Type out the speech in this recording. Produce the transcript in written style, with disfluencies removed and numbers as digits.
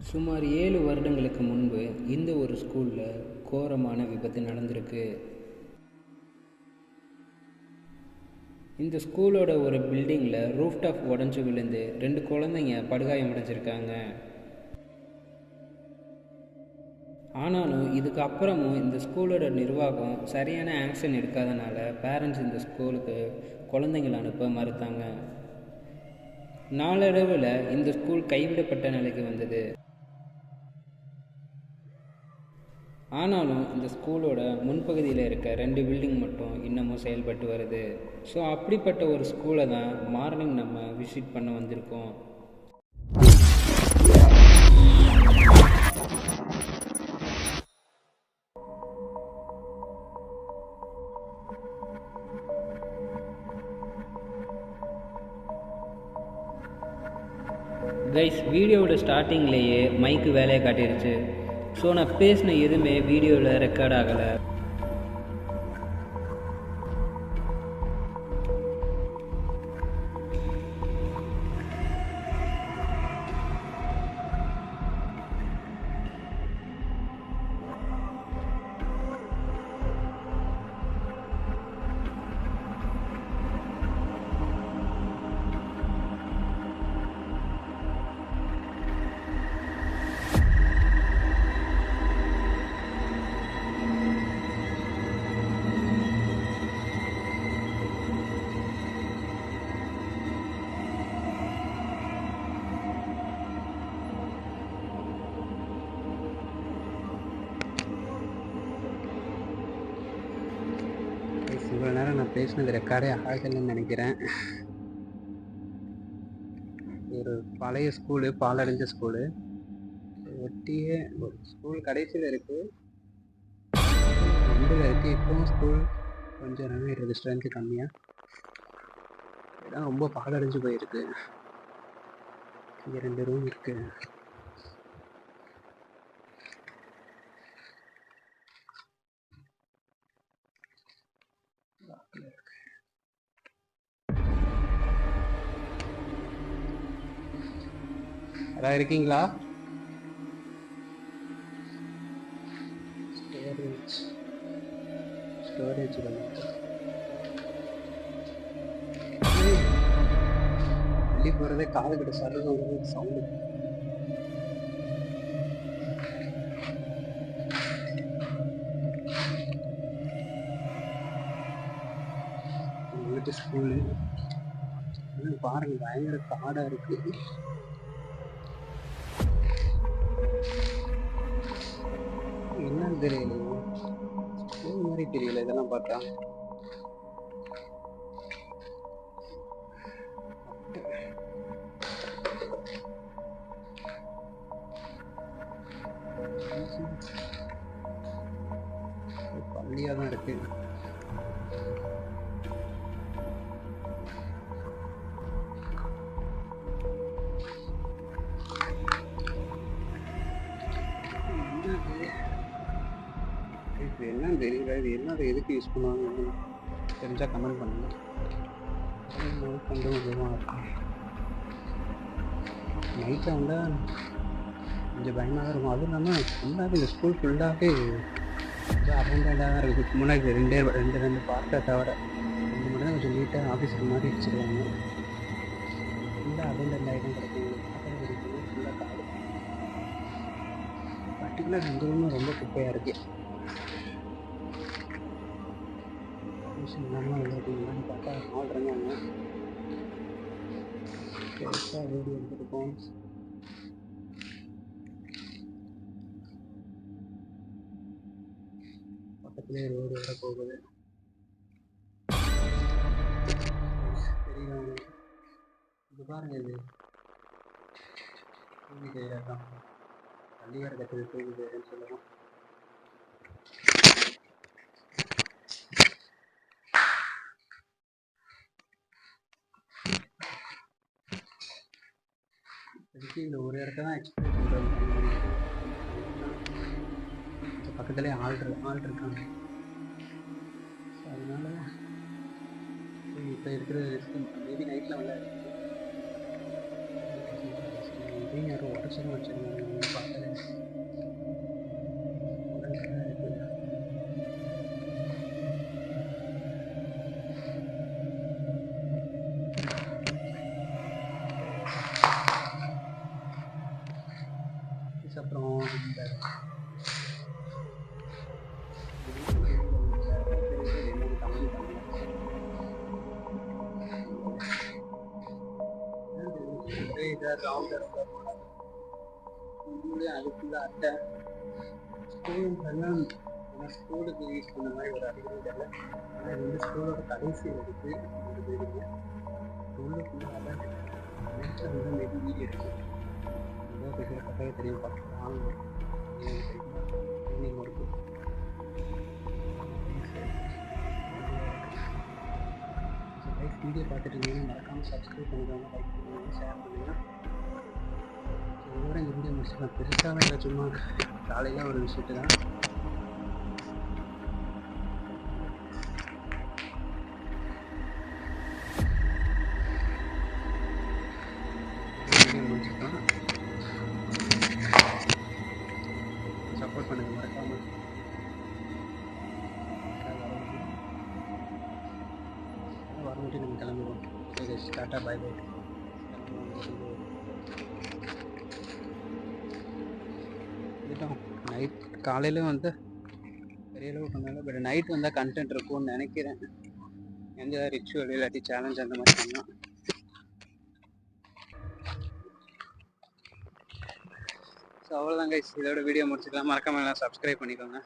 சுமார் 7 வருடங்களுக்கு முன்பு இந்த ஒரு ஸ்கூலில் கோரமான விபத்து நடந்திருக்கு. இந்த ஸ்கூலோட ஒரு பில்டிங்கில் ரூஃப்டாப் உடஞ்சி விழுந்து 2 குழந்தைங்க படுகாயம் அடைஞ்சிருக்காங்க. ஆனாலும் இதுக்கு அப்புறமும் இந்த ஸ்கூலோட நிர்வாகம் சரியான ஆக்ஷன் எடுக்காதனால பேரண்ட்ஸ் இந்த ஸ்கூலுக்கு குழந்தைங்களை அனுப்ப மறுத்தாங்க. நாளடைவில் இந்த ஸ்கூல் கைவிடப்பட்ட நிலைக்கு வந்தது. ஆனாலும் இந்த ஸ்கூலோட முன்பகுதியில் இருக்க 2 பில்டிங் மட்டும் இன்னமும் செயல்பட்டு வருது. ஸோ அப்படிப்பட்ட ஒரு ஸ்கூலை தான் மார்னிங் நம்ம விசிட் பண்ண வந்திருக்கோம். கைஸ், வீடியோவோட ஸ்டார்டிங்லேயே மைக்கு வேலையை காட்டிடுச்சு. ஸோ நான் பேசின எதுவுமே வீடியோவில் ரெக்கார்ட் ஆகலை. இவ்வளோ நேரம் நான் பேசினது ரெக்கார்டே ஆகலைன்னு நினைக்கிறேன். ஒரு பழைய ஸ்கூலு, பாலடைஞ்ச ஸ்கூலு ஒட்டியே ஒரு ஸ்கூல் கடைசியில் இருக்குது, ரெண்டில் இருக்குது. இப்போவும் ஸ்கூல் கொஞ்சம் ரன் ஸ்ட்ரென்த்து கம்மியாக, இடம் ரொம்ப பாலடைஞ்சு போயிருக்கு. இங்கே 2 ரூம் இருக்குது. யாராவது இருக்கீங்களா? ஸ்டோரேஜ் வெளியே போகிறதே காது கிட்ட சருகு சவுண்டு. வீட்டு ஸ்கூலு பாருங்க, பயங்கர காடாக இருக்குது. என்னன்னு தெரியல, ஸ்கூல் மாதிரி தெரியல இதெல்லாம் பார்த்தா. பள்ளியாக தான் இருக்கு. இது என்னன்னு தெரியல, இது என்னது எதுக்கு யூஸ் பண்ணுவாங்க தெரிஞ்சால் கமெண்ட் பண்ணுங்க. நைட்டாக வந்தால் கொஞ்சம் பயமாக தான் இருக்கும். அதுவும் இல்லாமல் ஃபுல்லாகவே இந்த ஸ்கூல் ஃபுல்லாகவே அபண்டடாக தான் இருக்குது. முன்னாடி ரெண்டு பார்ட்டை தவிர 2 மட்டும் தான் கொஞ்சம் நீட்டாக ஆஃபீஸர் மாதிரி வச்சுருவாங்க. ஃபுல்லாக அபண்டட் ஆகிடும் கிடைக்கும். ஃபுல்லாக காடு. பர்டிகுலர் இந்த ரூமும் ரொம்ப குப்பையாக இருக்குது. இல்லாமல் விளையாட்டிங்களான்னு பார்த்தா ஆடுறாங்க. பெருசாக வீடியோ எடுத்துருக்கோம். பக்கத்துலேயே ரோடு வர போகுது. தெரியல, இது பாருங்க, இது தூங்கி செய்யலாம். பள்ளியார கட்டுறது தூங்கி செய்யறேன்னு சொல்லலாம். இதுக்கு இந்த ஒரு இடத்த தான் எக்ஸ்பிளைன் பண்ணுறது. பக்கத்துலேயே ஆள் இருக்காங்க. அதனால இப்போ இருக்கிற மேபி நைட்டில் வந்து யாரும் ஸ்பெஷல் வச்சுருந்தாங்க நீங்கள் பார்த்தாலே இருக்குது. அப்புறம் இந்த அதுக்குள்ள அட்டை ஸ்கூலுக்கெல்லாம் ஸ்கூலுக்கு யூஸ் பண்ண மாதிரி ஒரு அறிகுறி தெரியல. ஆனால் இது வந்து ஸ்கூலோட கடைசி இருக்குது இந்த பில்டிங்கு. ஸ்கூலுக்குள்ள நேரத்தில் வந்து மேபி வீடியோ இருக்குது. ஏதோ பேசுகிற கதையை தெரியும் பார்க்கலாம். ஈவினிங் இருக்கு. வீடியோ பார்த்துட்டு இருந்தீங்கன்னா மறக்காமல் சப்ஸ்கிரைப் பண்ணிக்கோங்க, லைக் பண்ணுங்கள், ஷேர் பண்ணுங்கள். இதோட இந்த வீடியோ முடிச்சுக்கலாம். பெருசாக இல்லை, சும்மா காலையில் ஒரு விஷயத்து தான். வீடியோ முடிச்சுக்கலாம். சப்போர்ட் பண்ணுங்கள் மறக்காமல். வரமுட்டு நம்ம கிளம்பிடுவோம். சரி, டாட்டா, பை பை. நைட் காலையில் வந்து பெரிய அளவு பண்ணல, பட் நைட் வந்தால் கண்டென்ட் இருக்கும்னு நினைக்கிறேன். எந்த ரிச்சுவல் இல்லாட்டி சேலஞ்ச் அந்த மாதிரி பண்ணலாம். ஸோ அவ்வளோதான் கைஸ், இதோட வீடியோ முடிச்சுக்கலாம். மறக்காம எல்லாம் சப்ஸ்கிரைப் பண்ணிக்கோங்க.